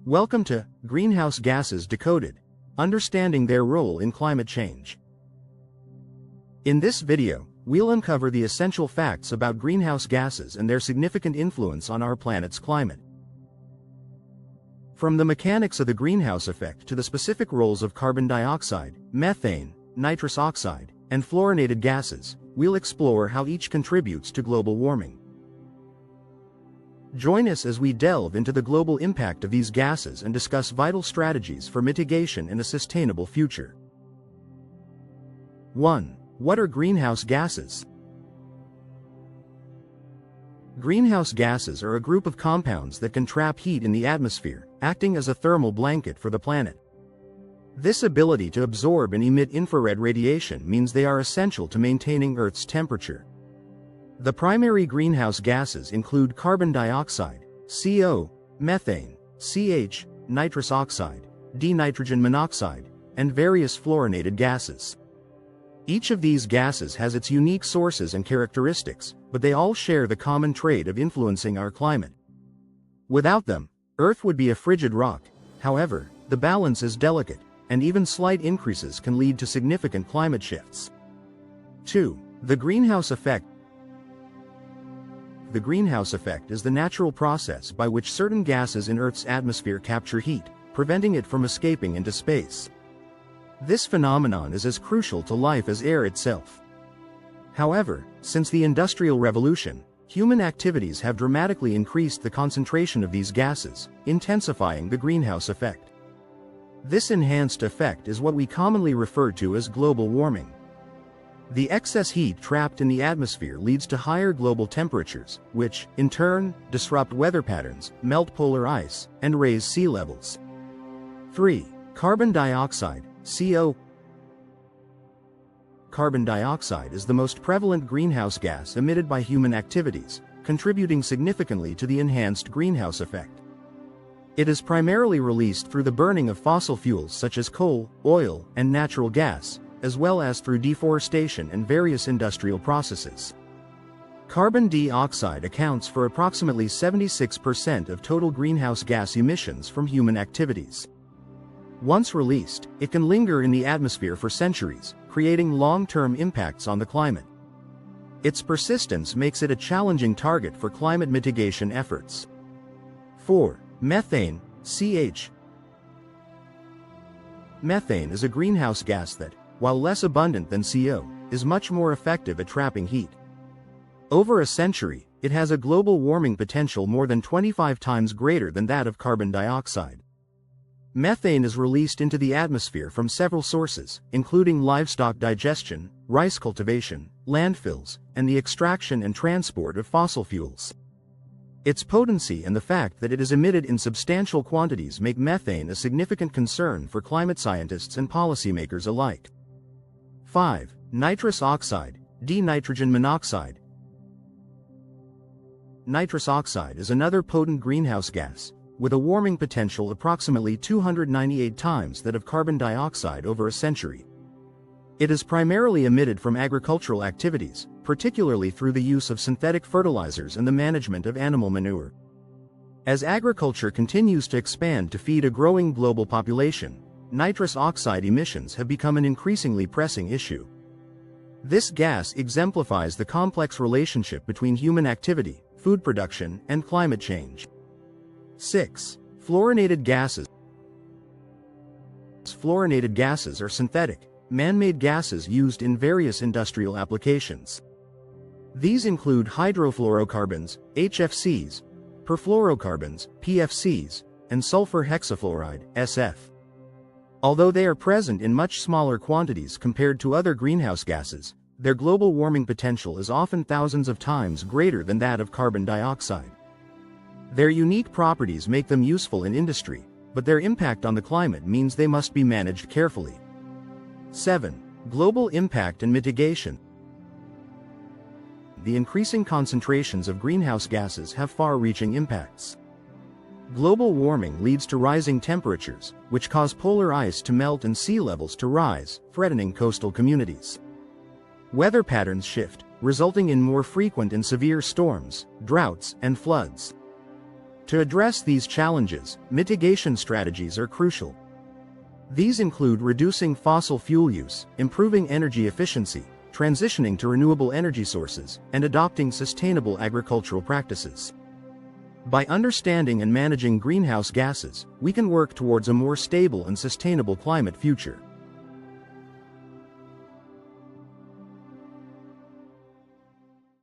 Welcome to Greenhouse Gases Decoded, Understanding Their Role in Climate Change. In this video, we'll uncover the essential facts about greenhouse gases and their significant influence on our planet's climate. From the mechanics of the greenhouse effect to the specific roles of carbon dioxide, methane, nitrous oxide, and fluorinated gases, we'll explore how each contributes to global warming. Join us as we delve into the global impact of these gases and discuss vital strategies for mitigation in a sustainable future. 1. What are greenhouse gases? Greenhouse gases are a group of compounds that can trap heat in the atmosphere, acting as a thermal blanket for the planet. This ability to absorb and emit infrared radiation means they are essential to maintaining Earth's temperature. The primary greenhouse gases include carbon dioxide, CO, methane, CH, nitrous oxide, dinitrogen monoxide, and various fluorinated gases. Each of these gases has its unique sources and characteristics, but they all share the common trait of influencing our climate. Without them, Earth would be a frigid rock. However, the balance is delicate, and even slight increases can lead to significant climate shifts. 2. The greenhouse effect. The greenhouse effect is the natural process by which certain gases in Earth's atmosphere capture heat, preventing it from escaping into space. This phenomenon is as crucial to life as air itself. However, since the Industrial Revolution, human activities have dramatically increased the concentration of these gases, intensifying the greenhouse effect. This enhanced effect is what we commonly refer to as global warming. The excess heat trapped in the atmosphere leads to higher global temperatures, which, in turn, disrupt weather patterns, melt polar ice, and raise sea levels. 3. Carbon dioxide, CO. Carbon dioxide is the most prevalent greenhouse gas emitted by human activities, contributing significantly to the enhanced greenhouse effect. It is primarily released through the burning of fossil fuels such as coal, oil, and natural gas, as well as through deforestation and various industrial processes. Carbon dioxide accounts for approximately 76% of total greenhouse gas emissions from human activities. Once released, it can linger in the atmosphere for centuries, creating long-term impacts on the climate. Its persistence makes it a challenging target for climate mitigation efforts. 4. Methane, CH. Methane is a greenhouse gas that, while less abundant than CO, is much more effective at trapping heat. Over a century, it has a global warming potential more than 25 times greater than that of carbon dioxide. Methane is released into the atmosphere from several sources, including livestock digestion, rice cultivation, landfills, and the extraction and transport of fossil fuels. Its potency and the fact that it is emitted in substantial quantities make methane a significant concern for climate scientists and policymakers alike. 5. Nitrous oxide, dinitrogen monoxide. Nitrous oxide is another potent greenhouse gas, with a warming potential approximately 298 times that of carbon dioxide over a century. It is primarily emitted from agricultural activities, particularly through the use of synthetic fertilizers and the management of animal manure. As agriculture continues to expand to feed a growing global population, nitrous oxide emissions have become an increasingly pressing issue. This gas exemplifies the complex relationship between human activity, food production, and climate change. 6. Fluorinated gases. Fluorinated gases are synthetic, man-made gases used in various industrial applications. These include hydrofluorocarbons, HFCs, perfluorocarbons, PFCs, and sulfur hexafluoride, SF. Although they are present in much smaller quantities compared to other greenhouse gases, their global warming potential is often thousands of times greater than that of carbon dioxide. Their unique properties make them useful in industry, but their impact on the climate means they must be managed carefully. 7. Global impact and mitigation. The increasing concentrations of greenhouse gases have far-reaching impacts. Global warming leads to rising temperatures, which cause polar ice to melt and sea levels to rise, threatening coastal communities. Weather patterns shift, resulting in more frequent and severe storms, droughts, and floods. To address these challenges, mitigation strategies are crucial. These include reducing fossil fuel use, improving energy efficiency, transitioning to renewable energy sources, and adopting sustainable agricultural practices. By understanding and managing greenhouse gases, we can work towards a more stable and sustainable climate future.